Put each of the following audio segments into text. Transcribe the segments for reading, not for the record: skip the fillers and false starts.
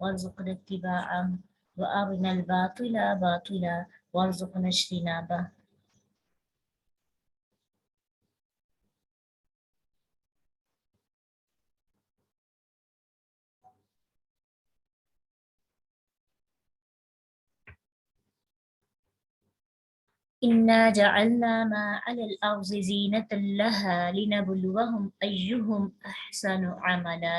warzuqna ittiba'ah wa arinal batila batila warzuqna ijtinabah. Inna ja'alna ma 'alal ardi zinatan laha linabluwahum ayyuhum ahsanu amala.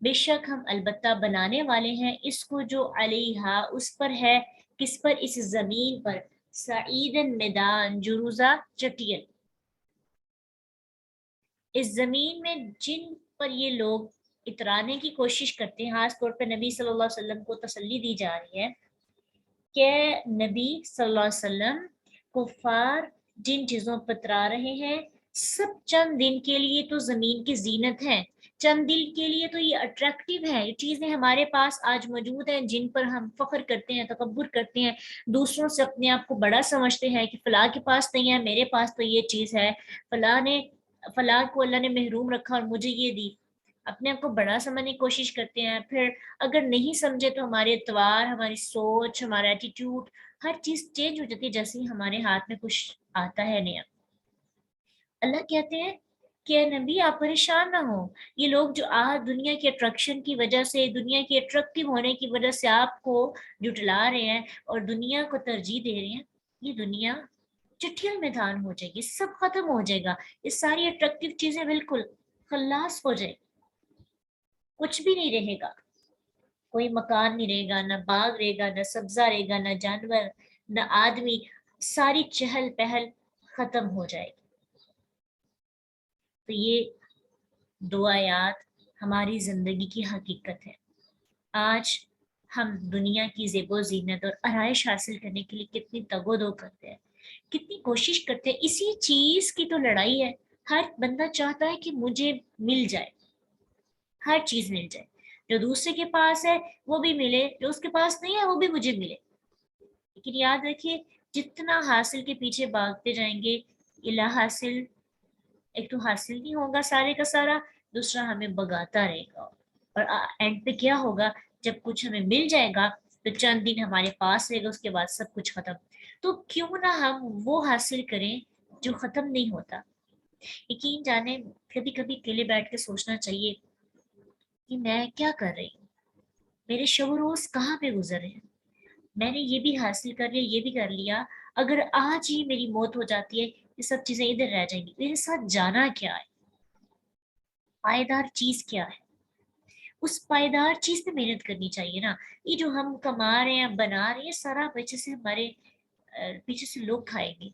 بے شک ہم البتہ بنانے والے ہیں اس کو جو علیہا اس پر ہے، کس پر، اس زمین پر، سعیدن میدان، جروزہ چٹیل، اس زمین میں جن پر یہ لوگ اترانے کی کوشش کرتے ہیں، خاص طور پہ نبی صلی اللہ علیہ وسلم کو تسلی دی جا رہی ہے کہ نبی صلی اللہ علیہ وسلم کفار جن چیزوں پر اترا رہے ہیں سب چند دن کے لیے تو زمین کی زینت ہے، چند دن کے لیے تو یہ اٹریکٹیو ہے، یہ چیزیں ہمارے پاس آج موجود ہیں جن پر ہم فخر کرتے ہیں، تکبر کرتے ہیں، دوسروں سے اپنے آپ کو بڑا سمجھتے ہیں کہ فلاں کے پاس نہیں ہے، میرے پاس تو یہ چیز ہے، فلاں کو اللہ نے محروم رکھا اور مجھے یہ دی، اپنے آپ کو بڑا سمجھنے کی کوشش کرتے ہیں۔ پھر اگر نہیں سمجھے تو ہمارے اعتبار، ہماری سوچ، ہمارا ایٹیٹیوڈ، ہر چیز چینج ہو جاتی ہے جیسے ہی ہمارے ہاتھ میں کچھ آتا ہے نیا۔ اللہ کہتے ہیں کہ اے نبی آپ پریشان نہ ہو، یہ لوگ جو دنیا کی اٹریکشن کی وجہ سے، دنیا کے اٹریکٹیو ہونے کی وجہ سے آپ کو جٹلا رہے ہیں اور دنیا کو ترجیح دے رہے ہیں، یہ دنیا چٹھیل میدان ہو جائے گی، سب ختم ہو جائے گا، یہ ساری اٹریکٹیو چیزیں بالکل خلاص ہو جائے، کچھ بھی نہیں رہے گا، کوئی مکان نہیں رہے گا، نہ باغ رہے گا، نہ سبزہ رہے گا، نہ جانور، نہ آدمی، ساری چہل پہل ختم ہو جائے گی۔ تو یہ دو آیات ہماری زندگی کی حقیقت ہے۔ آج ہم دنیا کی زیب و زینت اور آرائش حاصل کرنے کے لیے کتنی تگ و دو کرتے ہیں، کتنی کوشش کرتے ہیں، اسی چیز کی تو لڑائی ہے، ہر بندہ چاہتا ہے کہ مجھے مل جائے، ہر چیز مل جائے، جو دوسرے کے پاس ہے وہ بھی ملے، جو اس کے پاس نہیں ہے وہ بھی مجھے ملے، لیکن یاد رکھیے جتنا حاصل کے پیچھے بھاگتے جائیں گے، الہ حاصل ایک تو حاصل نہیں ہوگا سارے کا سارا، دوسرا ہمیں بگاتا رہے گا، اور اینڈ پہ کیا ہوگا، جب کچھ ہمیں مل جائے گا تو چند دن ہمارے پاس رہے گا، اس کے بعد سب کچھ ختم۔ تو کیوں نہ ہم وہ حاصل کریں جو ختم نہیں ہوتا۔ یقین جانے کبھی کبھی اکیلے بیٹھ کے سوچنا چاہیے کہ میں کیا کر رہی ہوں، میرے شب و روز کہاں پہ گزر رہے ہیں، میں نے یہ بھی حاصل کر لیا، یہ بھی کر لیا، اگر آج ہی میری موت ہو جاتی ہے یہ سب چیزیں ادھر رہ جائیں گی، میرے ساتھ جانا کیا ہے، پائیدار چیز کیا ہے، اس پائیدار چیز پہ محنت کرنی چاہیے نا۔ یہ جو ہم کما رہے ہیں، بنا رہے ہیں، سارا پیچھے سے ہمارے پیچھے سے لوگ کھائیں گے،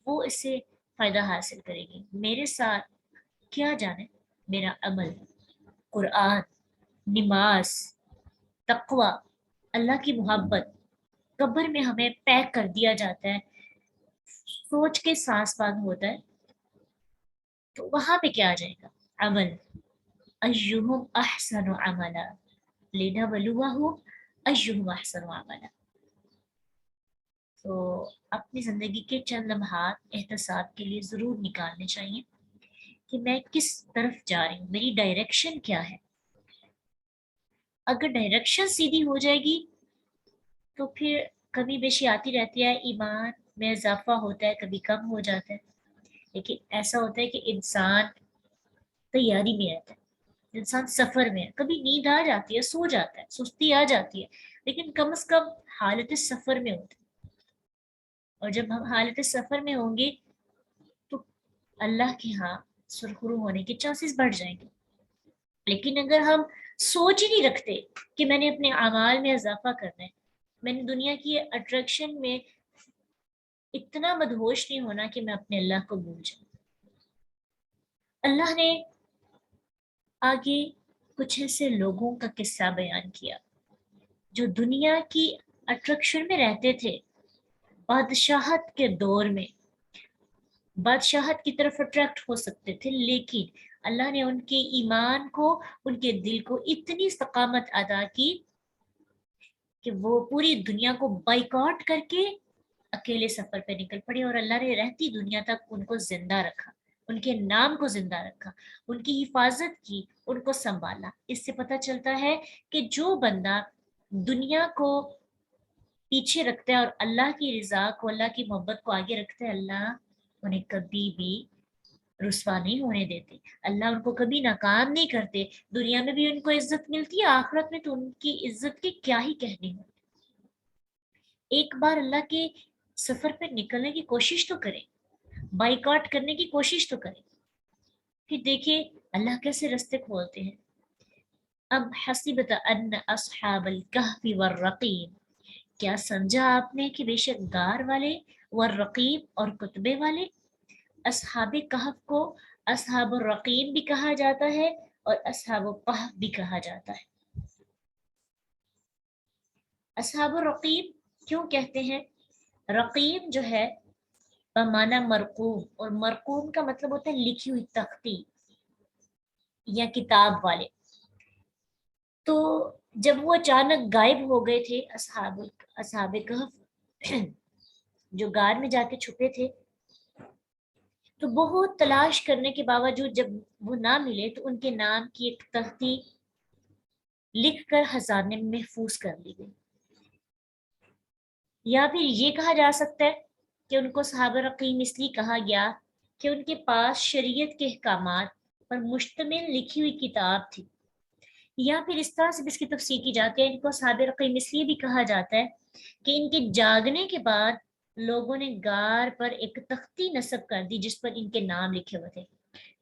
وہ اس سے فائدہ حاصل کریں گے، میرے ساتھ کیا جانے، میرا عمل، قرآن، نماز، تقوی، اللہ کی محبت، قبر میں ہمیں پیک کر دیا جاتا ہے، سوچ کے سانس بند ہوتا ہے، تو وہاں پہ کیا آ جائے گا، عمل، ایہم احسن عملا، لنبلوہم ایہم احسن عملا۔ تو اپنی زندگی کے چند لمحات احتساب کے لیے ضرور نکالنے چاہیے کہ میں کس طرف جا رہی ہوں، میری ڈائریکشن کیا ہے۔ اگر ڈائریکشن سیدھی ہو جائے گی تو پھر کمی بیشی آتی رہتی ہے، ایمان میں اضافہ ہوتا ہے، کبھی کم ہو جاتا ہے، لیکن ایسا ہوتا ہے کہ انسان تیاری میں رہتا ہے، انسان سفر میں ہے، کبھی نیند آ جاتی ہے، سو جاتا ہے، سستی آ جاتی ہے، لیکن کم از کم حالت سفر میں ہوتا ہے، اور جب ہم حالت سفر میں ہوں گے تو اللہ کے ہاں سرخرو ہونے کے چانسز بڑھ جائیں گے۔ لیکن اگر ہم سوچ ہی نہیں رکھتے کہ میں نے اپنے اعمال میں اضافہ کرنا ہے، میں نے دنیا کی اٹریکشن میں اتنا مدہوش نہیں ہونا کہ میں اپنے اللہ کو بھول جاؤں۔ اللہ نے آگے کچھ ایسے لوگوں کا قصہ بیان کیا جو دنیا کی اٹریکشن میں رہتے تھے، بادشاہت کے دور میں بادشاہت کی طرف اٹریکٹ ہو سکتے تھے، لیکن اللہ نے ان کے ایمان کو، ان کے دل کو اتنی استقامت عطا کی کہ وہ پوری دنیا کو بائیکاٹ کر کے اکیلے سفر پہ نکل پڑے، اور اللہ نے رہتی دنیا تک ان کو زندہ رکھا، ان کے نام کو زندہ رکھا، ان کی حفاظت کی، ان کو سنبھالا۔ اس سے پتہ چلتا ہے کہ جو بندہ دنیا کو پیچھے رکھتا ہے اور اللہ کی رضا کو، اللہ کی محبت کو آگے رکھتا ہے، اللہ انہیں کبھی بھی رسوا نہیں ہونے دیتے، اللہ ان کو کبھی ناکام نہیں کرتے، دنیا میں بھی ان کو عزت ملتی ہے، آخرت میں تو ان کی عزت کے کیا ہی کہنے ہوں۔ ایک بار اللہ کے سفر پہ نکلنے کی کوشش تو کریں، بائیکاٹ کرنے کی کوشش تو کریں، پھر دیکھیں اللہ کیسے رستے کھولتے ہیں۔ ام حسبت ان اصحاب الکہف والرقیم، کیا سمجھا آپ نے کہ بے شک غار والے، والرقیم اور کتبے والے، اصحاب کہف کو اصحاب الرقیم بھی کہا جاتا ہے اور اصحاب الکہف بھی کہا جاتا ہے۔ اصحاب الرقیم کیوں کہتے ہیں؟ رقیم جو ہے بمعنی مرقوم، اور مرقوم کا مطلب ہوتا ہے لکھی ہوئی تختی یا کتاب والے۔ تو جب وہ اچانک غائب ہو گئے تھے اصحاب کہف جو غار میں جا کے چھپے تھے، تو بہت تلاش کرنے کے باوجود جب وہ نہ ملے تو ان کے نام کی ایک تختی لکھ کر خزانے میں محفوظ کر لی گئی۔ یا پھر یہ کہا جا سکتا ہے کہ ان کو صحابہ رقیم اس لیے کہا گیا کہ ان کے پاس شریعت کے احکامات پر مشتمل لکھی ہوئی کتاب تھی۔ یا پھر اس طرح سے بھی اس کی تفسیر کی جاتی ہے، ان کو صحابہ رقیم اس لیے بھی کہا جاتا ہے کہ ان کے جاگنے کے بعد لوگوں نے غار پر ایک تختی نصب کر دی جس پر ان کے نام لکھے ہوئے تھے،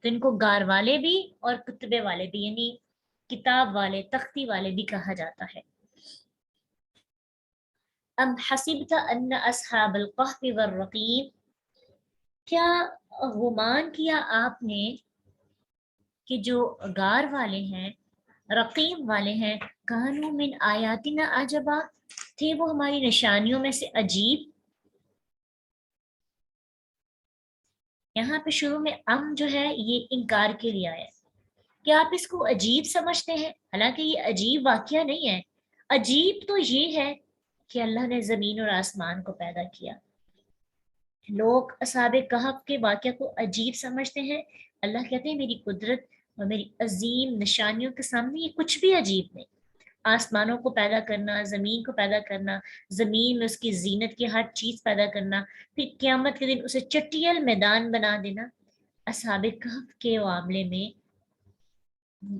تو ان کو غار والے بھی اور کتبے والے بھی، یعنی کتاب والے، تختی والے بھی کہا جاتا ہے۔ ام حسبت ان اصحاب الکہف والرقیم، کیا گمان کیا آپ نے کہ جو غار والے ہیں، رقیم والے ہیں، کانوا من آیاتنا عجبا، تھے وہ ہماری نشانیوں میں سے عجیب۔ یہاں پہ شروع میں ام جو ہے یہ انکار کے لیے آیا ہے کہ آپ اس کو عجیب سمجھتے ہیں، حالانکہ یہ عجیب واقعہ نہیں ہے۔ عجیب تو یہ ہے کہ اللہ نے زمین اور آسمان کو پیدا کیا۔ لوگ اصحاب کہف کے واقعہ کو عجیب سمجھتے ہیں، اللہ کہتے ہیں میری قدرت اور میری عظیم نشانیوں کے سامنے یہ کچھ بھی عجیب نہیں۔ آسمانوں کو پیدا کرنا، زمین کو پیدا کرنا، زمین میں اس کی زینت کی ہر چیز پیدا کرنا، پھر قیامت کے دن اسے چٹیل میدان بنا دینا، اصحاب کہف کے معاملے میں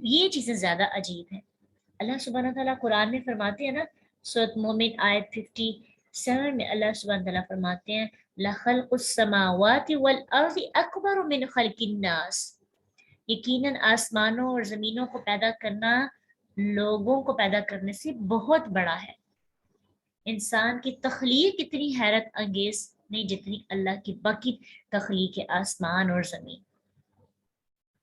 یہ چیزیں زیادہ عجیب ہیں۔ اللہ سبحانہ تعالیٰ قرآن میں فرماتے ہیں نا، سورۃ مومن آیت 57 میں اللہ سبحانہ تعالیٰ فرماتے ہیں لَخَلْقُ السَّمَاوَاتِ وَالْأَرْضِ أَكْبَرُ مِنْ خَلْقِ النَّاسِ، یقیناً آسمانوں اور زمینوں کو پیدا کرنا لوگوں کو پیدا کرنے سے بہت بڑا ہے۔ انسان کی تخلیق اتنی حیرت انگیز نہیں جتنی اللہ کی باقی تخلیق ہے آسمان اور زمین۔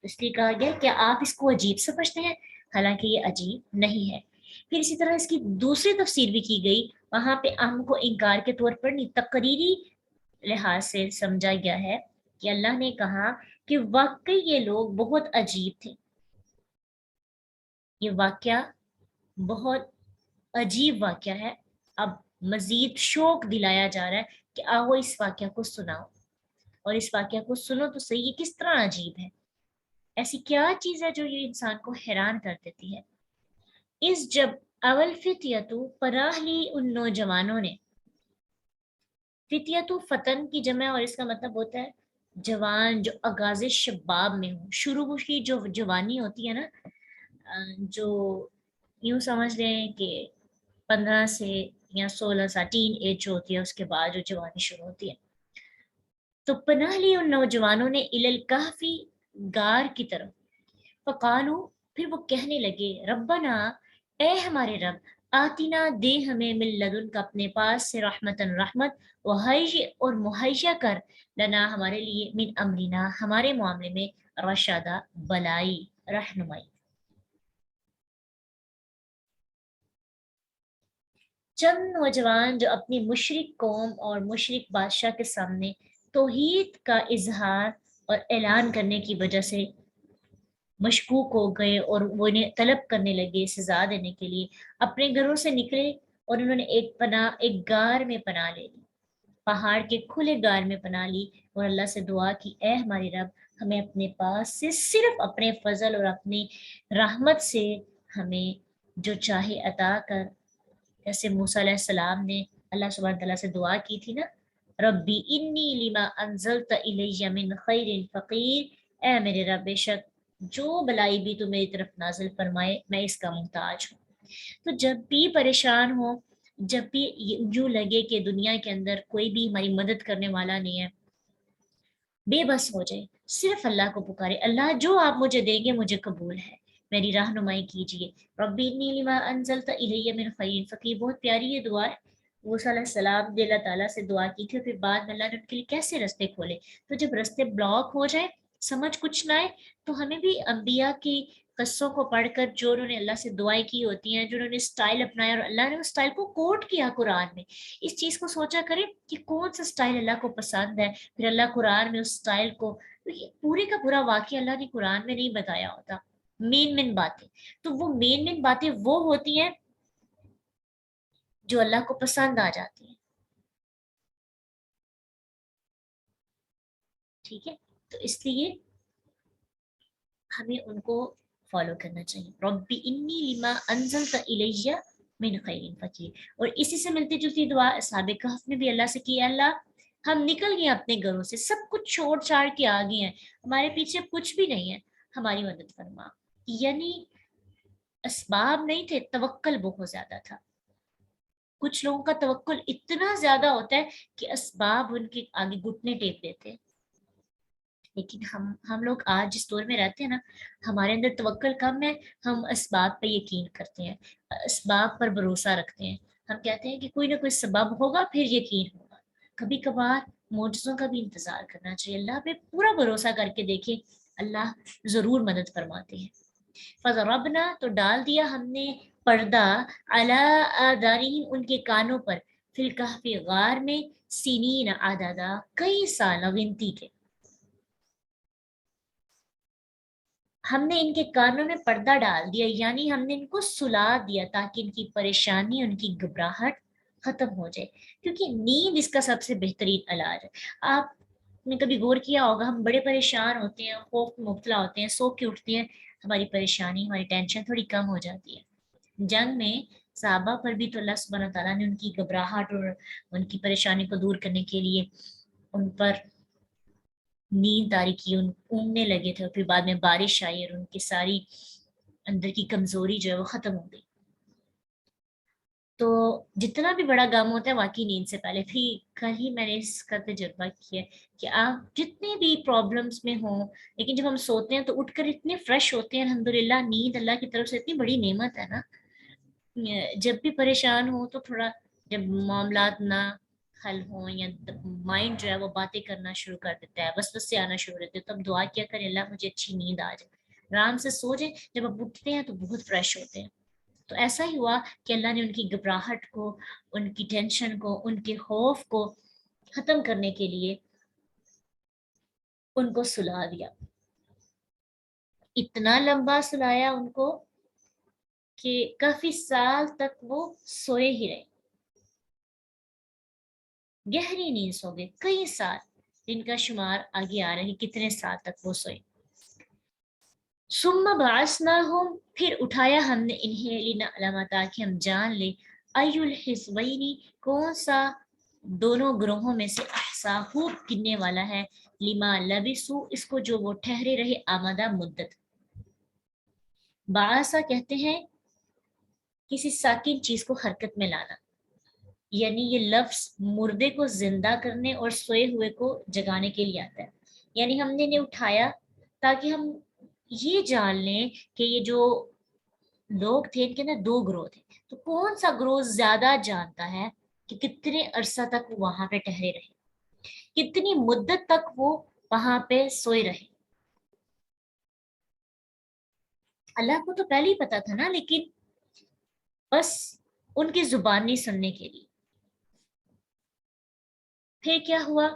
اس لیے کہا گیا کہ آپ اس کو عجیب سمجھتے ہیں، حالانکہ یہ عجیب نہیں ہے۔ پھر اسی طرح اس کی دوسری تفسیر بھی کی گئی، وہاں پہ ام کو انکار کے طور پر نہیں، تقریری لحاظ سے سمجھا گیا ہے کہ اللہ نے کہا کہ واقعی یہ لوگ بہت عجیب تھے، یہ واقعہ بہت عجیب واقعہ ہے۔ اب مزید شوق دلایا جا رہا ہے کہ آؤ اس واقعہ کو سناؤ، اور اس واقعہ کو سنو تو صحیح یہ کس طرح عجیب ہے، ایسی کیا چیز ہے جو یہ انسان کو حیران کر دیتی ہے۔ اس جب اول فتیتو پناہ لی ان نوجوانوں نے، فتیتو فتن کی جمع اور اس کا مطلب ہوتا ہے جوان جو آغاز شباب میں ہو، شروع کی جو جوانی ہوتی ہے نا، جو یوں سمجھ لیں کہ 15 سے یا 16 سال ٹین ایج جو ہوتی ہے اس کے بعد جو جوانی شروع ہوتی ہے۔ تو پناہ لی ان نوجوانوں نے الکہفی، غار کی طرف، فقالو پھر وہ کہنے لگے ربنا اے ہمارے رب، آتینا دے ہمیں من لدن کا اپنے پاس سے رحمتن رحمت، وحیہ اور مہیا کر لنا ہمارے لیے من امرنا ہمارے معاملے میں رشادہ بلائی، رہنمائی۔ چند نوجوان جو اپنی مشرک قوم اور مشرک بادشاہ کے سامنے توحید کا اظہار اور اعلان کرنے کی وجہ سے مشکوک ہو گئے اور وہ انہیں طلب کرنے لگے سزا دینے کے لیے، اپنے گھروں سے نکلے اور انہوں نے ایک غار میں پناہ لے لی، پہاڑ کے کھلے غار میں پناہ لی، اور اللہ سے دعا کی اے ہماری رب، ہمیں اپنے پاس سے صرف اپنے فضل اور اپنی رحمت سے ہمیں جو چاہے عطا کر۔ جیسے موسیٰ علیہ السلام نے اللہ سبحانہ تعالیٰ سے دعا کی تھی نا، ربی انی لما انزلت الی من خیر فقیر، اے میرے رب بے شک جو بلائی بھی تو میری طرف نازل فرمائے میں اس کا محتاج ہوں۔ تو جب بھی پریشان ہو، جب بھی یوں لگے کہ دنیا کے اندر کوئی بھی ہماری مدد کرنے والا نہیں ہے، بے بس ہو جائے، صرف اللہ کو پکارے، اللہ جو آپ مجھے دیں گے مجھے قبول ہے، میری رہنمائی کیجیے. ربی انی لما انزلت الی من خیر فقیر. بہت پیاری یہ دعا ہے. موسیٰ علیہ السلام نے اللہ تعالیٰ سے دعا کی تھی اور پھر بعد میں اللہ نے ان کے لیے کیسے رستے کھولے. تو جب رستے بلاک ہو جائے, سمجھ کچھ نہ آئے, تو ہمیں بھی انبیاء کی قصوں کو پڑھ کر جو انہوں نے اللہ سے دعائیں کی ہوتی ہیں, جو انہوں نے اسٹائل اپنایا اور اللہ نے اس اسٹائل کو کوٹ کیا قرآن میں, اس چیز کو سوچا کریں کہ کون سا اسٹائل اللہ کو پسند ہے. پھر اللہ قرآن میں اس اسٹائل کو, پورے کا پورا واقعہ اللہ نے قرآن میں نہیں بتایا ہوتا, مین باتیں. تو وہ مین باتیں وہ ہوتی ہیں جو اللہ کو پسند آ جاتی ہیں. ٹھیک ہے, تو اس لیے ہمیں ان کو فالو کرنا چاہیے. ربی انی لما انزلت الی من خیر فقیر. اور اسی سے ملتی جلتی دعا اصحاب کہف نے بھی اللہ سے کی, اللہ ہم نکل گئے اپنے گھروں سے, سب کچھ چھوڑ چھاڑ کے آ گئے ہیں, ہمارے پیچھے کچھ بھی نہیں ہے, ہماری مدد فرما. یعنی اسباب نہیں تھے, توکل بہت زیادہ تھا. کچھ لوگوں کا توکل اتنا زیادہ ہوتا ہے کہ اسباب ان کے آگے گھٹنے ٹیک دیتے ہیں. لیکن ہم لوگ آج جس دور میں رہتے ہیں نا, ہمارے اندر توکل کم ہے, ہم اسباب پہ یقین کرتے ہیں, اسباب پر بھروسہ رکھتے ہیں. ہم کہتے ہیں کہ کوئی نہ کوئی سبب ہوگا پھر یقین ہوگا. کبھی کبھار معجزوں کا بھی انتظار کرنا چاہیے. اللہ پہ پورا بھروسہ کر کے دیکھیں, اللہ ضرور مدد فرماتے ہیں. فضربنا, تو ڈال دیا ہم نے پردہ, علی آذانہم, ان کے کانوں پر, فی الکہف, غار میں, سنین عددا, کئی سال گنتی کے. ہم نے ان کے کانوں میں پردہ ڈال دیا, یعنی ہم نے ان کو سلا دیا تاکہ ان کی پریشانی, ان کی گھبراہٹ ختم ہو جائے. کیونکہ نیند اس کا سب سے بہترین علاج ہے. آپ نے کبھی غور کیا ہوگا, ہم بڑے پریشان ہوتے ہیں, خوف میں مبتلا ہوتے ہیں, سو کے اٹھتے ہیں, ہماری پریشانی, ہماری ٹینشن تھوڑی کم ہو جاتی ہے. جنگ میں صحابہ پر بھی تو اللہ سبحانہ تعالیٰ نے ان کی گھبراہٹ اور ان کی پریشانی کو دور کرنے کے لیے ان پر نیند تاری کی, اونگنے لگے تھے, اور پھر بعد میں بارش آئی اور ان کی ساری اندر کی کمزوری جو ہے وہ ختم ہو گئی. تو جتنا بھی بڑا غم ہوتا ہے واقعی نیند سے پہلے. بھی کل ہی میں نے اس کا تجربہ کیا کہ آپ جتنے بھی پرابلمس میں ہوں, لیکن جب ہم سوتے ہیں تو اٹھ کر اتنے فریش ہوتے ہیں. الحمدللہ, نیند اللہ کی طرف سے اتنی بڑی نعمت ہے نا. جب بھی پریشان ہو تو تھوڑا, جب معاملات نہ حل ہوں یا مائنڈ جو ہے وہ باتیں کرنا شروع کر دیتا ہے, بس سے آنا شروع کرتے ہیں, تب دعا کیا کریں, اللہ مجھے اچھی نیند آ جائے, آرام سے سو جائیں. جب آپ اٹھتے ہیں تو بہت فریش ہوتے ہیں. تو ایسا ہی ہوا کہ اللہ نے ان کی گھبراہٹ کو, ان کی ٹینشن کو, ان کے خوف کو ختم کرنے کے لیے ان کو سلا دیا. اتنا لمبا سلایا ان کو کہ کافی سال تک وہ سوئے ہی رہے, گہری نیند سو گئے. کئی سال, جن کا شمار آگے آ رہے کتنے سال تک وہ سوئے. ثم بعثناہم, پھر اٹھایا ہم نے انہیں, لنعلم, تاکہ ہم جان لیں, ای الحزبین, کون سا دونوں گروہوں میں سے, احصا, خوب گننے والا ہے, لما لبسو, اس کو جو وہ ٹھہرے رہے, آمدہ مدت. بعثا کہتے ہیں کسی ساکن چیز کو حرکت میں لانا, یعنی یہ لفظ مردے کو زندہ کرنے اور سوئے ہوئے کو جگانے کے لیے آتا ہے. یعنی ہم نے انہیں اٹھایا تاکہ ہم یہ جان لیں کہ یہ جو لوگ تھے ان کے اندر دو گروہ تھے, تو کون سا گروہ زیادہ جانتا ہے کہ کتنے عرصہ تک وہ وہاں پہ ٹھہرے رہے, کتنی مدت تک وہ وہاں پہ سوئے رہے. اللہ کو تو پہلے ہی پتا تھا نا, لیکن بس ان کی زبان نہیں سننے کے لیے. پھر کیا ہوا,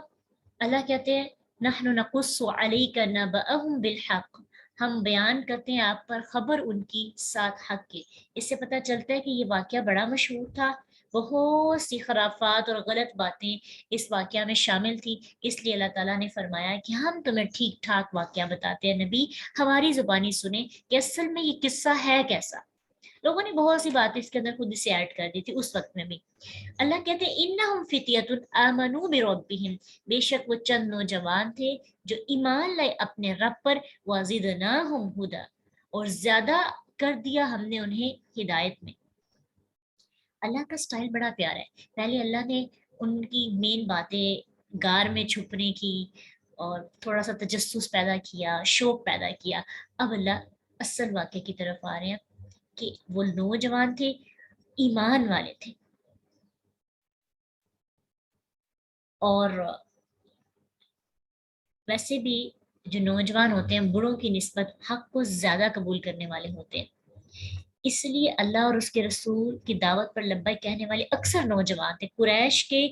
اللہ کہتے ہیں, نحن نقص علیک نبأہم بالحق, ہم بیان کرتے ہیں آپ پر خبر ان کی ساتھ حق کے. اس سے پتہ چلتا ہے کہ یہ واقعہ بڑا مشہور تھا, بہت سی خرافات اور غلط باتیں اس واقعہ میں شامل تھی. اس لیے اللہ تعالیٰ نے فرمایا کہ ہم تمہیں ٹھیک ٹھاک واقعہ بتاتے ہیں, نبی ہماری زبانی سنیں کہ اصل میں یہ قصہ ہے کیسا. لوگوں نے بہت سی باتیں اس کے اندر خود سے ایڈ کر دی تھی اس وقت میں بھی. اللہ کہتے ہیں, انہم فتیۃ آمنوا بربہم, بے شک وہ چند نوجوان تھے جو ایمان لائے اپنے رب پر, وزدناہم ہدی, اور زیادہ کر دیا ہم نے انہیں ہدایت میں. اللہ کا سٹائل بڑا پیارا ہے. پہلے اللہ نے ان کی مین باتیں غار میں چھپنے کی اور تھوڑا سا تجسس پیدا کیا, شوق پیدا کیا. اب اللہ اصل واقعے کی طرف آ رہے ہیں کہ وہ نوجوان تھے، ایمان والے تھے، اور ویسے بھی جو نوجوان ہوتے ہیں بوڑھوں کی نسبت حق کو زیادہ قبول کرنے والے ہوتے ہیں، اس لیے اللہ اور اس کے رسول کی دعوت پر لبیک کہنے والے اکثر نوجوان تھے۔ قریش کے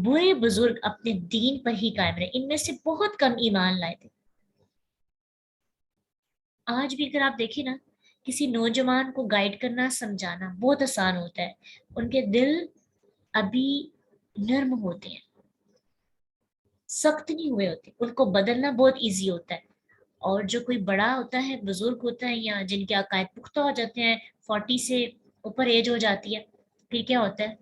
بڑے بزرگ اپنے دین پر ہی قائم رہے، ان میں سے بہت کم ایمان لائے تھے۔ آج بھی اگر آپ دیکھیں نا، کسی نوجوان کو گائیڈ کرنا، سمجھانا بہت آسان ہوتا ہے، ان کے دل ابھی نرم ہوتے ہیں، سخت نہیں ہوئے ہوتے، ان کو بدلنا بہت ایزی ہوتا ہے۔ اور جو کوئی بڑا ہوتا ہے، بزرگ ہوتا ہے، یا جن کے عقائد پختہ ہو جاتے ہیں، 40 سے اوپر ایج ہو جاتی ہے، پھر کیا ہوتا ہے،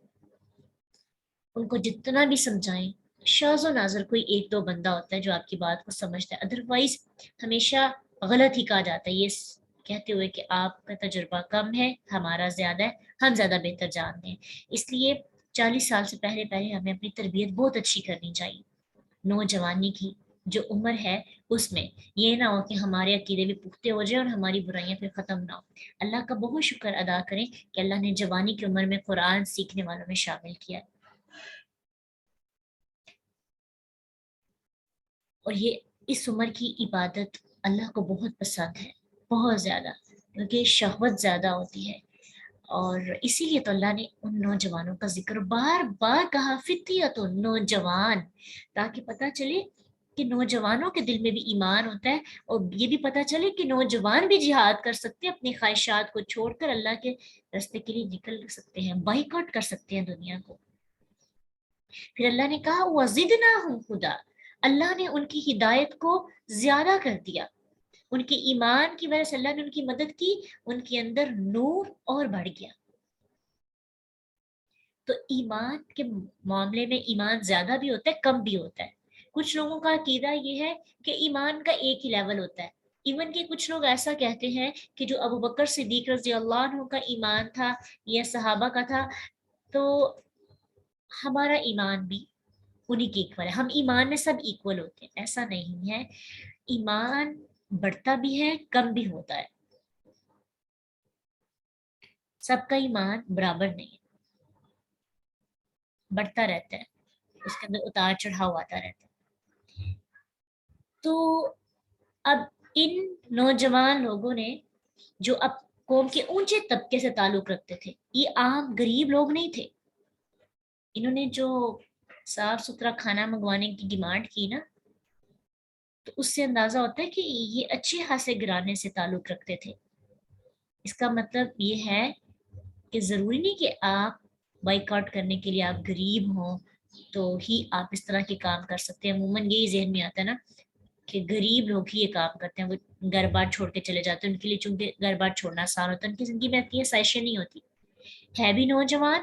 ان کو جتنا بھی سمجھائیں، شاذ و نادر کوئی ایک دو بندہ ہوتا ہے جو آپ کی بات کو سمجھتا ہے، ادروائز ہمیشہ غلط ہی کہا جاتا ہے، یہ کہتے ہوئے کہ آپ کا تجربہ کم ہے، ہمارا زیادہ ہے، ہم زیادہ بہتر جانتے ہیں۔ اس لیے 40 سال سے پہلے پہلے ہمیں اپنی تربیت بہت اچھی کرنی چاہیے، نوجوانی کی جو عمر ہے اس میں، یہ نہ ہو کہ ہمارے عقیدے بھی پختے ہو جائیں اور ہماری برائیاں پھر ختم نہ ہو۔ اللہ کا بہت شکر ادا کریں کہ اللہ نے جوانی کی عمر میں قرآن سیکھنے والوں میں شامل کیا ہے، اور یہ اس عمر کی عبادت اللہ کو بہت پسند ہے، بہت زیادہ، کیونکہ شہوت زیادہ ہوتی ہے، اور اسی لیے تو اللہ نے ان نوجوانوں کا ذکر بار بار کہا، فتیت نوجوان، تاکہ پتہ چلے کہ نوجوانوں کے دل میں بھی ایمان ہوتا ہے، اور یہ بھی پتہ چلے کہ نوجوان بھی جہاد کر سکتے ہیں، اپنی خواہشات کو چھوڑ کر اللہ کے راستے کے لیے نکل سکتے ہیں، بائیکاٹ کر سکتے ہیں دنیا کو۔ پھر اللہ نے کہا وَزِدْنَاهُمْ هُدًى، اللہ نے ان کی ہدایت کو زیادہ کر دیا، ان کے ایمان کی وجہ سے اللہ نے ان کی مدد کی، ان کے اندر نور اور بڑھ گیا۔ تو ایمان کے معاملے میں ایمان زیادہ بھی ہوتا ہے، کم بھی ہوتا ہے۔ کچھ لوگوں کا عقیدہ یہ ہے کہ ایمان کا ایک ہی لیول ہوتا ہے، ایون کہ کچھ لوگ ایسا کہتے ہیں کہ جو ابو بکر صدیق رضی اللہ عنہ کا ایمان تھا یا صحابہ کا تھا، تو ہمارا ایمان بھی انہی کے ایکول ہے، ہم ایمان میں سب ایکول ہوتے ہیں، ایسا نہیں ہے، ایمان بڑھتا بھی ہے، کم بھی ہوتا ہے، سب کا ایمان برابر نہیں ہے، بڑھتا رہتا ہے، اس کے اندر اتار چڑھاؤ آتا رہتا ہے۔ تو اب ان نوجوان لوگوں نے جو اب قوم کے اونچے طبقے سے تعلق رکھتے تھے، یہ عام غریب لوگ نہیں تھے، انہوں نے جو صاف ستھرا کھانا منگوانے کی ڈیمانڈ کی نا، تو اس سے اندازہ ہوتا ہے کہ یہ اچھے خاصے گھرانے سے تعلق رکھتے تھے۔ اس کا مطلب یہ ہے کہ ضروری نہیں کہ آپ بائک آؤٹ کرنے کے لیے آپ غریب ہوں تو ہی آپ اس طرح کے کام کر سکتے ہیں، عموماً یہی ذہن میں آتا ہے نا کہ غریب لوگ ہی یہ کام کرتے ہیں، وہ گھر بار چھوڑ کے چلے جاتے ہیں، ان کے لیے چونکہ گھر بار چھوڑنا آسان ہوتا ہے، ان کی زندگی میں اتنی سائشیں نہیں ہوتی، ہے بھی نوجوان،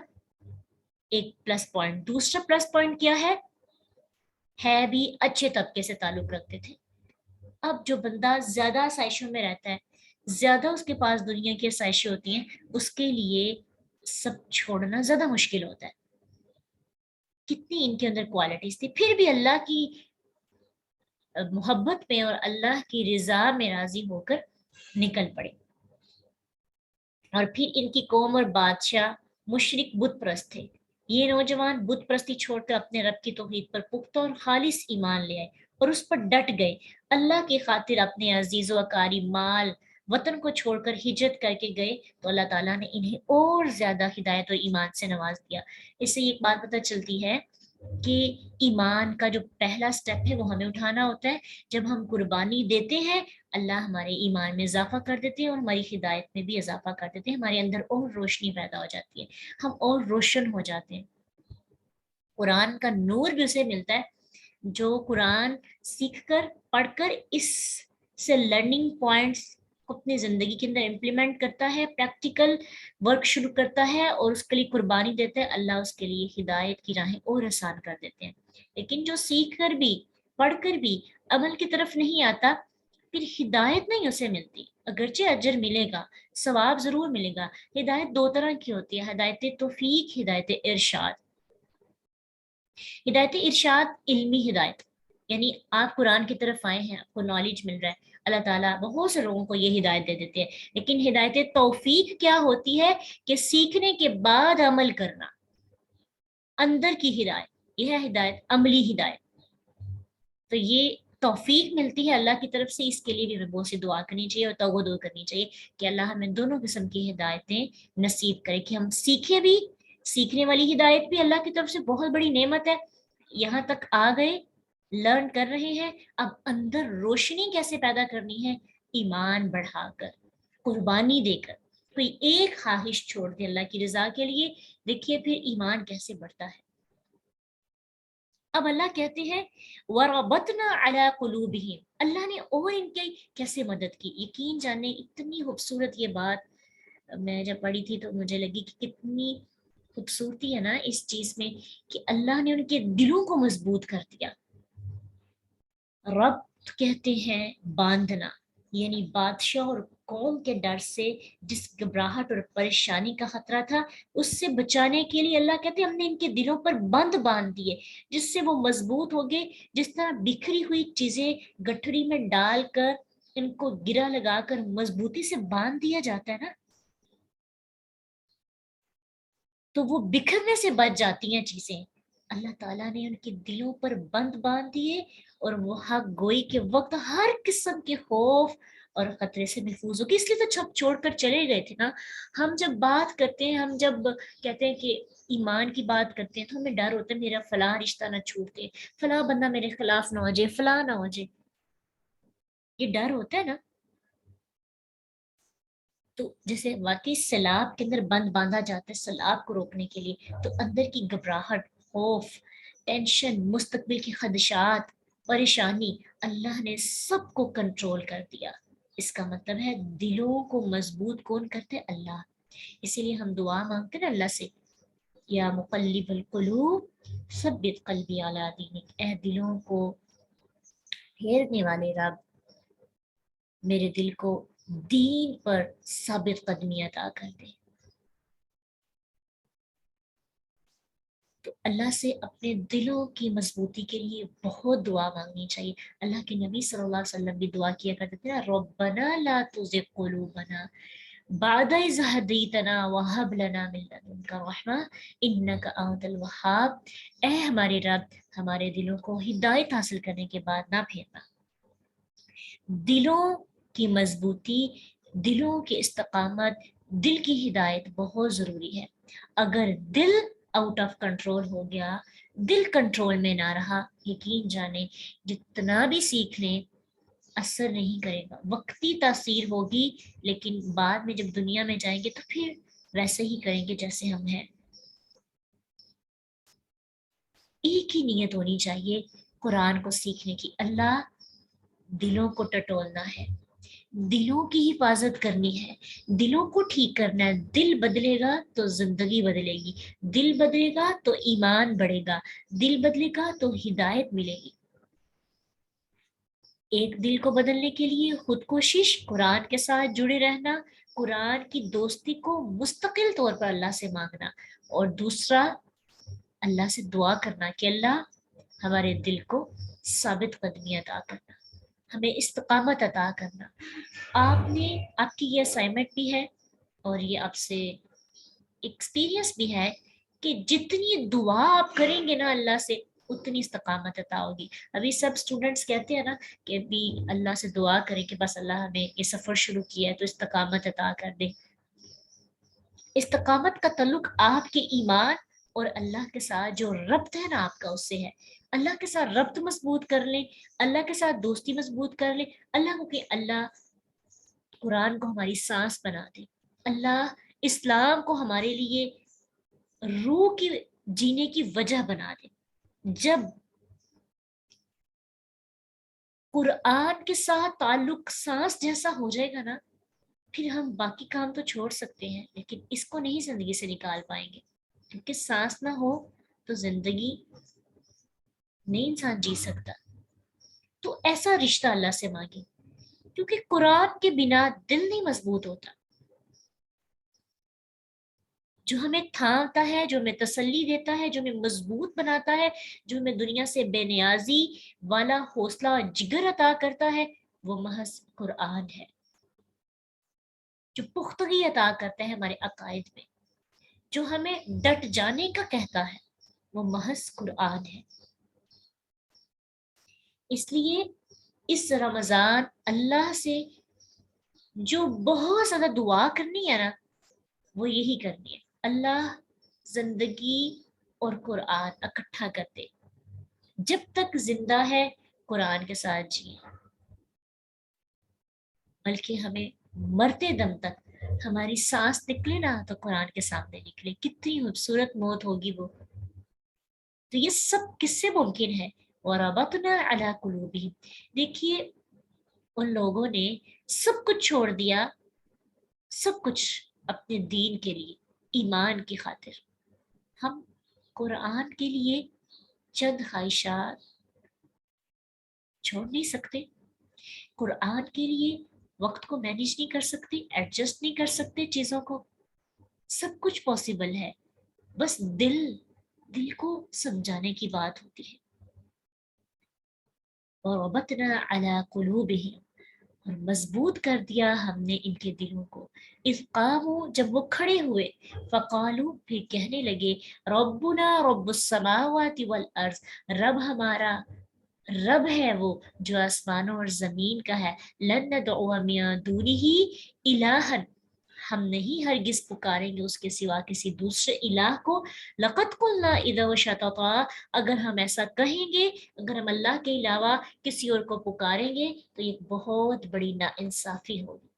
ایک پلس پوائنٹ۔ دوسرا پلس پوائنٹ کیا ہے بھی اچھے طبقے سے تعلق رکھتے تھے۔ اب جو بندہ زیادہ آسائشوں میں رہتا ہے، زیادہ اس کے پاس دنیا کی آسائشیں ہوتی ہیں، اس کے لیے سب چھوڑنا زیادہ مشکل ہوتا ہے۔ کتنی ان کے اندر کوالٹیز تھی، پھر بھی اللہ کی محبت میں اور اللہ کی رضا میں راضی ہو کر نکل پڑے، اور پھر ان کی قوم اور بادشاہ مشرک بت پرست تھے۔ یہ نوجوان بت پرستی چھوڑ کر اپنے رب کی توحید پر پختہ اور خالص ایمان لے آئے اور اس پر ڈٹ گئے، اللہ کی خاطر اپنے عزیز و اقارب، مال، وطن کو چھوڑ کر ہجرت کر کے گئے، تو اللہ تعالیٰ نے انہیں اور زیادہ ہدایت اور ایمان سے نواز دیا۔ اس سے ایک بات پتہ چلتی ہے کہ ایمان کا جو پہلا سٹیپ ہے وہ ہمیں اٹھانا ہوتا ہے۔ جب ہم قربانی دیتے ہیں، اللہ ہمارے ایمان میں اضافہ کر دیتے ہیں اور ہماری ہدایت میں بھی اضافہ کر دیتے ہیں، ہمارے اندر اور روشنی پیدا ہو جاتی ہے، ہم اور روشن ہو جاتے ہیں، قرآن کا نور بھی اسے ملتا ہے جو قرآن سیکھ کر، پڑھ کر اس سے لرننگ پوائنٹس کو اپنی زندگی کے اندر امپلیمنٹ کرتا ہے، پریکٹیکل ورک شروع کرتا ہے اور اس کے لیے قربانی دیتا ہے، اللہ اس کے لیے ہدایت کی راہیں اور آسان کر دیتے ہیں۔ لیکن جو سیکھ کر بھی، پڑھ کر بھی عمل کی طرف نہیں آتا، پھر ہدایت نہیں اسے ملتی، اگرچہ اجر ملے گا، ثواب ضرور ملے گا۔ ہدایت دو طرح کی ہوتی ہے، ہدایت توفیق، ہدایت ارشاد۔ ہدایت ارشاد علمی ہدایت، یعنی آپ قرآن کی طرف آئے ہیں، آپ کو نالج مل رہا ہے، اللہ تعالیٰ بہت سے لوگوں کو یہ ہدایت دے دیتے ہیں، لیکن ہدایت توفیق کیا ہوتی ہے کہ سیکھنے کے بعد عمل کرنا، اندر کی ہدایت، یہ ہے ہدایت عملی ہدایت۔ تو یہ توفیق ملتی ہے اللہ کی طرف سے، اس کے لیے بھی ہمیں بہت سی دعا کرنی چاہیے اور توبہ کرنی چاہیے کہ اللہ ہمیں دونوں قسم کی ہدایتیں نصیب کرے، کہ ہم سیکھے بھی، سیکھنے والی ہدایت بھی اللہ کی طرف سے بہت بڑی نعمت ہے، یہاں تک آ گئے، لرن کر رہے ہیں، اب اندر روشنی کیسے پیدا کرنی ہے، ایمان بڑھا کر، قربانی دے کر، کوئی ایک خواہش چھوڑ دے اللہ کی رضا کے لیے، دیکھیے پھر ایمان کیسے بڑھتا ہے۔ اب اللہ کہتے ہیں وَرَبَطْنَا عَلَىٰ قُلُوبِهِمْ، اللہ نے اور ان کی کیسے مدد کی، یقین جانے اتنی خوبصورت یہ بات میں جب پڑھی تھی تو مجھے لگی کہ کتنی خوبصورتی ہے نا اس چیز میں، کہ اللہ نے ان کے دلوں کو مضبوط کر دیا۔ ربط کہتے ہیں باندھنا، یعنی بادشاہ اور قوم کے ڈر سے جس گھبراہٹ اور پریشانی کا خطرہ تھا اس سے بچانے کے لیے اللہ کہتے ہیں ہم نے ان کے دلوں پر بند باندھ دیے، جس سے وہ مضبوط ہو گئے، جس طرح بکھری ہوئی چیزیں گٹھڑی میں ڈال کر ان کو گرہ لگا کر مضبوطی سے باندھ دیا جاتا ہے نا، تو وہ بکھرنے سے بچ جاتی ہیں چیزیں۔ اللہ تعالیٰ نے ان کے دلوں پر بند باندھ دیے اور وہ حق گوئی کے وقت ہر قسم کے خوف اور خطرے سے محفوظ ہو گئی، اس لیے تو چھپ چھوڑ کر چلے گئے تھے نا۔ ہم جب بات کرتے ہیں، ہم جب کہتے ہیں کہ ایمان کی بات کرتے ہیں تو ہمیں ڈر ہوتا ہے میرا فلاں رشتہ نہ چھوٹ دے، فلاں بندہ میرے خلاف نہ ہو جائے، فلاں نہ ہو جائے، یہ ڈر ہوتا ہے نا۔ تو جیسے واقعی سیلاب کے اندر بند باندھا جاتا ہے سیلاب کو روکنے کے لیے، تو اندر کی گھبراہٹ، خوف، ٹینشن، مستقبل کی خدشات، پریشانی، اللہ نے سب کو کنٹرول کر دیا۔ اس کا مطلب ہے دلوں کو مضبوط کون کرتے؟ اللہ۔ اسی لیے ہم دعا مانگتے ہیں اللہ سے، یا مقلب القلوب ثبت قلبی علی دینک، اے دلوں کو پھیرنے والے رب، میرے دل کو دین پر ثابت قدمی عطا کر دے۔ تو اللہ سے اپنے دلوں کی مضبوطی کے لیے بہت دعا مانگنی چاہیے۔ اللہ کے نبی صلی اللہ علیہ وسلم بھی دعا کیا کرتے تھے نا، ربنا لا تزغ قلوبنا بعد إذ هديتنا وهب لنا من لدنك رحمة إنك أنت الوهاب، اے ہمارے رب ہمارے دلوں کو ہدایت حاصل کرنے کے بعد نہ پھیرنا۔ دلوں کی مضبوطی، دلوں کی استقامت، دل کی ہدایت بہت ضروری ہے۔ اگر دل آؤٹ آف کنٹرول ہو گیا، دل کنٹرول میں نہ رہا، یقین جانے جتنا بھی سیکھ لیں اثر نہیں کرے گا، وقتی تاثیر ہوگی، لیکن بعد میں جب دنیا میں جائیں گے تو پھر ویسے ہی کریں گے جیسے ہم ہیں۔ ایک ہی نیت ہونی چاہیے قرآن کو سیکھنے کی، اللہ دلوں کو ٹٹولنا ہے، دلوں کی حفاظت کرنی ہے، دلوں کو ٹھیک کرنا ہے۔ دل بدلے گا تو زندگی بدلے گی، دل بدلے گا تو ایمان بڑھے گا، دل بدلے گا تو ہدایت ملے گی۔ ایک دل کو بدلنے کے لیے خود کوشش، قرآن کے ساتھ جڑے رہنا، قرآن کی دوستی کو مستقل طور پر اللہ سے مانگنا، اور دوسرا اللہ سے دعا کرنا کہ اللہ ہمارے دل کو ثابت قدمی عطا کرنا، ہمیں استقامت عطا کرنا۔ آپ کی یہ اسائنمنٹ بھی ہے اور یہ آپ سے ایکسپیرینس بھی ہے کہ جتنی دعا آپ کریں گے نا اللہ سے اتنی استقامت عطا ہوگی۔ ابھی سب اسٹوڈنٹس کہتے ہیں نا کہ ابھی اللہ سے دعا کریں کہ بس اللہ ہمیں یہ سفر شروع کیا ہے تو استقامت عطا کر دے۔ استقامت کا تعلق آپ کے ایمان اور اللہ کے ساتھ جو ربط ہے نا آپ کا اس سے ہے۔ اللہ کے ساتھ ربط مضبوط کر لیں، اللہ کے ساتھ دوستی مضبوط کر لیں، اللہ کو کہ اللہ قرآن کو ہماری سانس بنا دے، اللہ اسلام کو ہمارے لیے روح کی جینے کی وجہ بنا دے۔ جب قرآن کے ساتھ تعلق سانس جیسا ہو جائے گا نا، پھر ہم باقی کام تو چھوڑ سکتے ہیں لیکن اس کو نہیں زندگی سے نکال پائیں گے، کیونکہ سانس نہ ہو تو زندگی نہیں انسان جی سکتا۔ تو ایسا رشتہ اللہ سے مانگے، کیونکہ قرآن کے بنا دل نہیں مضبوط ہوتا، جو ہمیں تھامتا ہے، جو ہمیں تسلی دیتا ہے، جو ہمیں مضبوط بناتا ہے، جو ہمیں دنیا سے بے نیازی والا حوصلہ اور جگر عطا کرتا ہے، وہ محض قرآن ہے جو پختگی عطا کرتا ہے ہمارے عقائد میں، جو ہمیں ڈٹ جانے کا کہتا ہے، وہ محض قرآن ہے۔ اس لیے اس رمضان اللہ سے جو بہت زیادہ دعا کرنی ہے نا، وہ یہی کرنی ہے، اللہ زندگی اور قرآن اکٹھا کر دے، جب تک زندہ ہے قرآن کے ساتھ جیے، بلکہ ہمیں مرتے دم تک ہماری سانس نکلے نا تو قرآن کے سامنے نکلے، کتنی خوبصورت موت ہوگی وہ۔ تو یہ سب کس سے ممکن ہے؟ وَرَبَطْنَا عَلَىٰ قُلُوبِهِمْ، دیکھیے ان لوگوں نے سب کچھ چھوڑ دیا، سب کچھ اپنے دین کے لیے، ایمان کی خاطر۔ ہم قرآن کے لیے چند خواہشات چھوڑ نہیں سکتے، قرآن کے لیے وقت کو مینیج نہیں کر سکتے، ایڈجسٹ نہیں کر سکتے چیزوں کو، سب کچھ پاسبل ہے، بس دل کو سمجھانے کی بات ہوتی ہے۔ وَرَبَطْنَا عَلَىٰ قُلُوبِهِمْ، اور مضبوط کر دیا ہم نے ان کے دلوں کو، اذ قاموا، جب وہ کھڑے ہوئے، فقالوا، پھر کہنے لگے، ربنا رب السماوات والارض، رب ہمارا رب ہے وہ جو آسمانوں اور زمین کا ہے، لن ندعو من دونہ الہا، ہم نہیں ہرگز پکاریں گے اس کے سوا کسی دوسرے الہ کو، لقد قلنا اذا شططا، اگر ہم ایسا کہیں گے، اگر ہم اللہ کے علاوہ کسی اور کو پکاریں گے تو یہ بہت بڑی ناانصافی ہوگی۔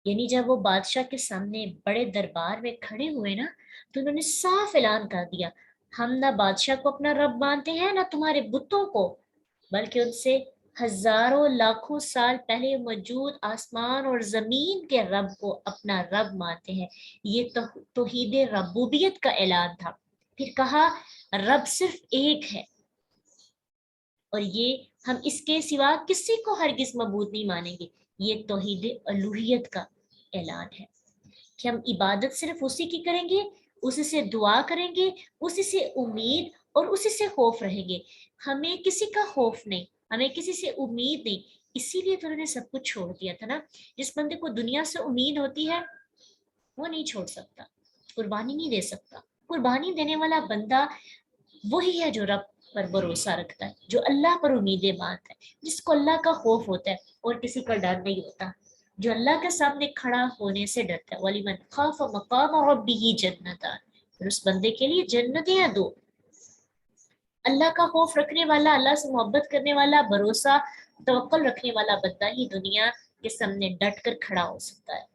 یعنی جب وہ بادشاہ کے سامنے بڑے دربار میں کھڑے ہوئے نا، تو انہوں نے صاف اعلان کر دیا، ہم نہ بادشاہ کو اپنا رب مانتے ہیں نہ تمہارے بتوں کو، بلکہ ان سے ہزاروں لاکھوں سال پہلے موجود آسمان اور زمین کے رب کو اپنا رب مانتے ہیں۔ یہ توحید ربوبیت کا اعلان تھا۔ پھر کہا رب صرف ایک ہے، اور یہ ہم اس کے سوا کسی کو ہرگز معبود نہیں مانیں گے۔ یہ توحید الوہیت کا اعلان ہے کہ ہم عبادت صرف اسی کی کریں گے، اسی سے دعا کریں گے، اسی سے امید اور اسی سے خوف رہیں گے، ہمیں کسی کا خوف نہیں، ہمیں کسی سے امید نہیں۔ اسی لیے تو انہوں نے سب کچھ چھوڑ دیا تھا نا۔ جس بندے کو دنیا سے امید ہوتی ہے وہ نہیں چھوڑ سکتا، قربانی نہیں دے سکتا۔ قربانی دینے والا بندہ وہی ہے جو رب پر بھروسہ رکھتا ہے، جو اللہ پر امیدیں باندھتا ہے، جس کو اللہ کا خوف ہوتا ہے اور کسی کا ڈر نہیں ہوتا، جو اللہ کے سامنے کھڑا ہونے سے ڈرتا ہے۔ وَلِمَنْ خَافَ مَقَامَ رَبِّهِ جَنَّتَانِ، پھر اس بندے کے لیے جنتیں ہیں دو۔ اللہ کا خوف رکھنے والا، اللہ سے محبت کرنے والا، بھروسہ توکل رکھنے والا بندہ ہی دنیا کے سامنے ڈٹ کر کھڑا ہو سکتا ہے۔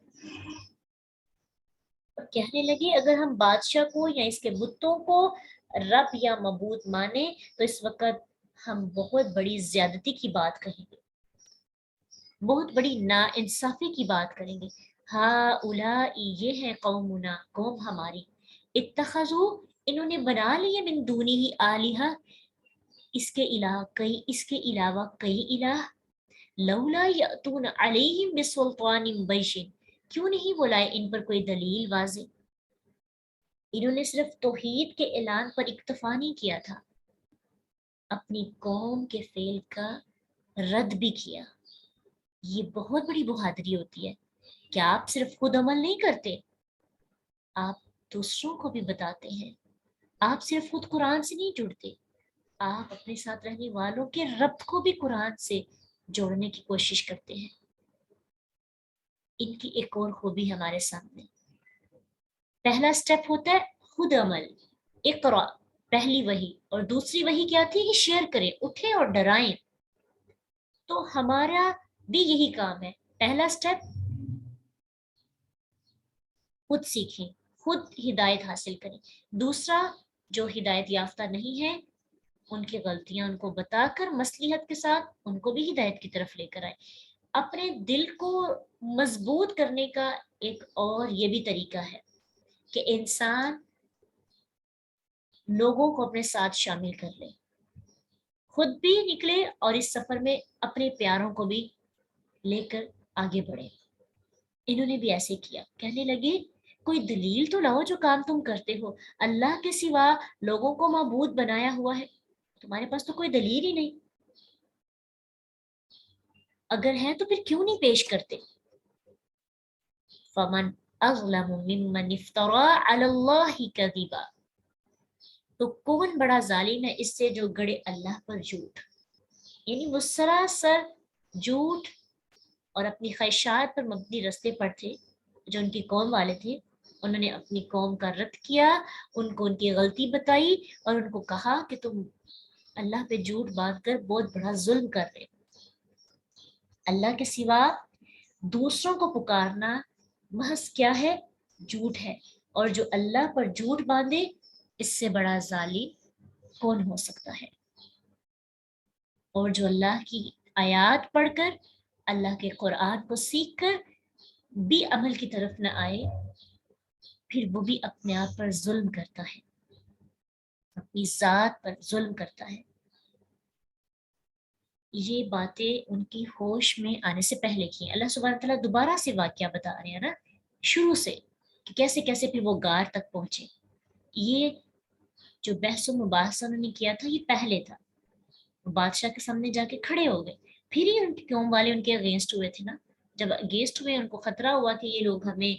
اور کہنے لگے اگر ہم بادشاہ کو یا اس کے بتوں کو رب یا معبود مانے تو اس وقت ہم بہت بڑی زیادتی کی بات کہیں گے، بہت بڑی نا انصافی کی بات کریں گے۔ ہاں اولائی، یہ ہے قومنا، قوم ہماری، اتخذو، انہوں نے بنا لیے، من دونی ہی آلہہ، اس کے علاوہ کئی الہ، لولا یاتون علیہم بسلطان بیشن، کیوں نہیں بلائے ان پر کوئی دلیل واضح۔ انہوں نے صرف توحید کے اعلان پر اکتفا نہیں کیا تھا، اپنی قوم کے فعل کا رد بھی کیا۔ یہ بہت بڑی بہادری ہوتی ہے کہ آپ صرف خود عمل نہیں کرتے، آپ دوسروں کو بھی بتاتے ہیں، آپ صرف خود قرآن سے نہیں جڑتے، آپ اپنے ساتھ رہنے والوں کے ربط کو بھی قرآن سے جوڑنے کی کوشش کرتے ہیں۔ ان کی ایک اور خوبی ہمارے سامنے، پہلا سٹیپ ہوتا ہے خود عمل، اقرا، پہلی وحی، اور دوسری وحی کیا تھی کہ شیئر کریں، اٹھیں اور ڈرائیں۔ تو ہمارا بھی یہی کام ہے، پہلا سٹیپ خود سیکھیں، خود ہدایت حاصل کریں، دوسرا جو ہدایت یافتہ نہیں ہے ان کی غلطیاں ان کو بتا کر مصلحت کے ساتھ ان کو بھی ہدایت کی طرف لے کر آئیں۔ اپنے دل کو مضبوط کرنے کا ایک اور یہ بھی طریقہ ہے کہ انسان لوگوں کو اپنے ساتھ شامل کر لے، خود بھی نکلے اور اس سفر میں اپنے پیاروں کو بھی لے کر آگے بڑھے۔ انہوں نے بھی ایسے کیا، کہنے لگے کوئی دلیل تو لاؤ جو کام تم کرتے ہو، اللہ کے سوا لوگوں کو معبود بنایا ہوا ہے، تمہارے پاس تو کوئی دلیل ہی نہیں۔ اگر ہیں تو پھر کیوں نہیں پیش کرتے؟ فمن اظلم ممن افترا علی اللہ کذبا، تو کون بڑا ظالم ہے اس سے جو گڑے اللہ پر جھوٹ، یعنی وہ سراسر جھوٹ اور اپنی خواہشات پر مبنی رستے پر تھے جو ان کی قوم والے تھے. انہوں نے اپنی قوم کا رد کیا، ان کو ان کی غلطی بتائی اور ان کو کہا کہ تم اللہ پہ جھوٹ باندھ کر بہت بڑا ظلم کر رہے. اللہ کے سوا دوسروں کو پکارنا محض کیا ہے؟ جھوٹ ہے. اور جو اللہ پر جھوٹ باندھے اس سے بڑا ظالم کون ہو سکتا ہے؟ اور جو اللہ کی آیات پڑھ کر، اللہ کے قرآن کو سیکھ کر بھی عمل کی طرف نہ آئے، پھر وہ بھی اپنے آپ پر ظلم کرتا ہے، اپنی ذات پر ظلم کرتا ہے. یہ باتیں ان کی ہوش میں آنے سے پہلے کی ہیں. اللہ سبحانہ تعالیٰ دوبارہ سے واقعہ بتا رہے ہیں نا شروع سے، کہ کیسے کیسے پھر وہ غار تک پہنچے. یہ جو بحث و مباحثہ انہوں نے کیا تھا یہ پہلے تھا. بادشاہ کے سامنے جا کے کھڑے ہو گئے، پھر ہی ان کی قوم والے ان کے اگینسٹ ہوئے تھے نا. جب اگینسٹ ہوئے ان کو خطرہ ہوا کہ یہ لوگ ہمیں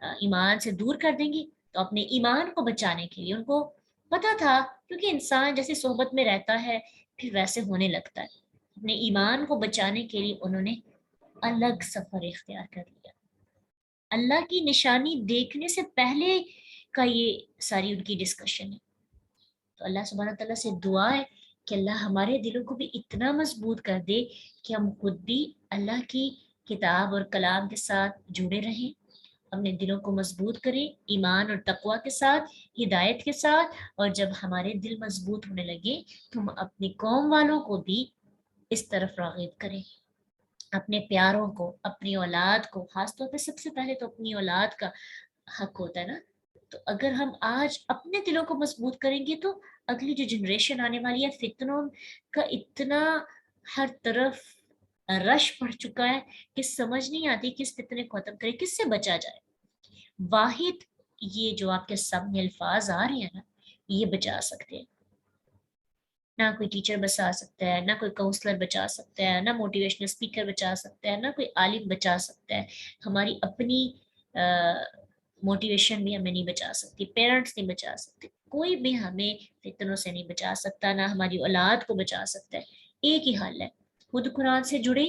ایمان سے دور کر دیں گے، تو اپنے ایمان کو بچانے کے لیے ان کو پتا تھا، کیونکہ انسان جیسے صحبت میں رہتا ہے پھر ویسے ہونے لگتا ہے. اپنے ایمان کو بچانے کے لیے انہوں نے الگ سفر اختیار کر لیا. اللہ کی نشانی دیکھنے سے پہلے کا یہ ساری ان کی ڈسکشن ہے. تو اللہ سبحانہ تعالیٰ سے دعا ہے کہ اللہ ہمارے دلوں کو بھی اتنا مضبوط کر دے کہ ہم خود بھی اللہ کی کتاب اور کلام کے ساتھ جڑے رہیں، اپنے دلوں کو مضبوط کریں ایمان اور تقوی کے ساتھ، ہدایت کے ساتھ. اور جب ہمارے دل مضبوط ہونے لگے تو ہم اپنی قوم والوں کو بھی اس طرف راغب کریں، اپنے پیاروں کو، اپنی اولاد کو. خاص طور پہ سب سے پہلے تو اپنی اولاد کا حق ہوتا ہے نا. تو اگر ہم آج اپنے دلوں کو مضبوط کریں گے تو اگلی جو جنریشن آنے والی ہے، فتنوں کا اتنا ہر طرف رش پڑ چکا ہے کہ سمجھ نہیں آتی کس فتنے کو ختم کرے، کس سے بچا جائے. واحد یہ جو آپ کے سامنے الفاظ آ رہے ہیں نا، یہ بچا سکتے ہیں. نہ کوئی ٹیچر بچا سکتا ہے، نہ کوئی کاؤنسلر بچا سکتا ہے، نہ موٹیویشنل اسپیکر بچا سکتا ہے، نہ کوئی عالم بچا سکتا ہے. ہماری اپنی موٹیویشن بھی ہمیں نہیں بچا سکتی، پیرنٹس نہیں بچا سکتے، کوئی بھی ہمیں فتنوں سے نہیں بچا سکتا، نہ ہماری اولاد کو بچا سکتا ہے. ایک ہی حل ہے، خود قرآن سے جڑے،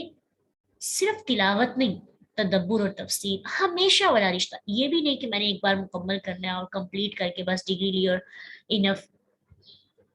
صرف تلاوت نہیں، تدبر اور تفسیر ہمیشہ والا رشتہ. یہ بھی نہیں کہ میں نے ایک بار مکمل کرنا ہے اور کمپلیٹ کر کے بس ڈگری لی اور انف،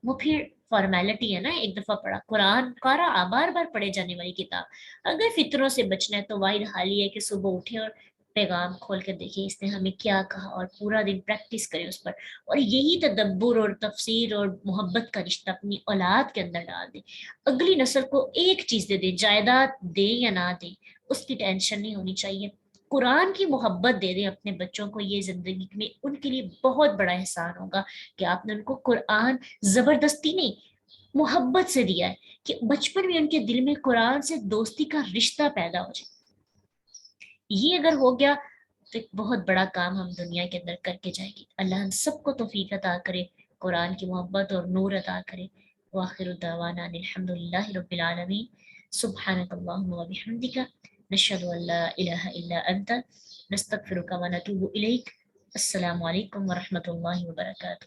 وہ پھر فارمیلٹی ہے نا. ایک دفعہ پڑھا قرآن قارا بار بار پڑھے جانے والی کتاب. اگر فطروں سے بچنا ہے تو واحد حال یہ ہے کہ صبح اٹھے اور پیغام کھول کر دیکھیں اس نے ہمیں کیا کہا، اور پورا دن پریکٹس کریں اس پر، اور یہی تدبر اور تفسیر اور محبت کا رشتہ اپنی اولاد کے اندر ڈال دیں. اگلی نسل کو ایک چیز دے دیں، جائیداد دیں یا نہ دیں اس کی ٹینشن نہیں ہونی چاہیے. قرآن کی محبت دے دیں اپنے بچوں کو، یہ زندگی میں ان کے لیے بہت بڑا احسان ہوگا کہ آپ نے ان کو قرآن زبردستی نہیں، محبت سے دیا ہے، کہ بچپن میں ان کے دل میں قرآن سے دوستی کا رشتہ پیدا ہو جائے. یہ اگر ہو گیا تو ایک بہت بڑا کام ہم دنیا کے اندر کر کے جائیں گے. اللہ ہم سب کو توفیق عطا کرے، قرآن کی محبت اور نور عطا کرے. وآخر دعوانا ان الحمد للہ رب العالمین. سبحانک اللہم وبحمدک، نشہد ان لا الہ الا انت، نستغفرک ونتوب الیک. السلام علیکم ورحمۃ اللہ وبرکاتہ.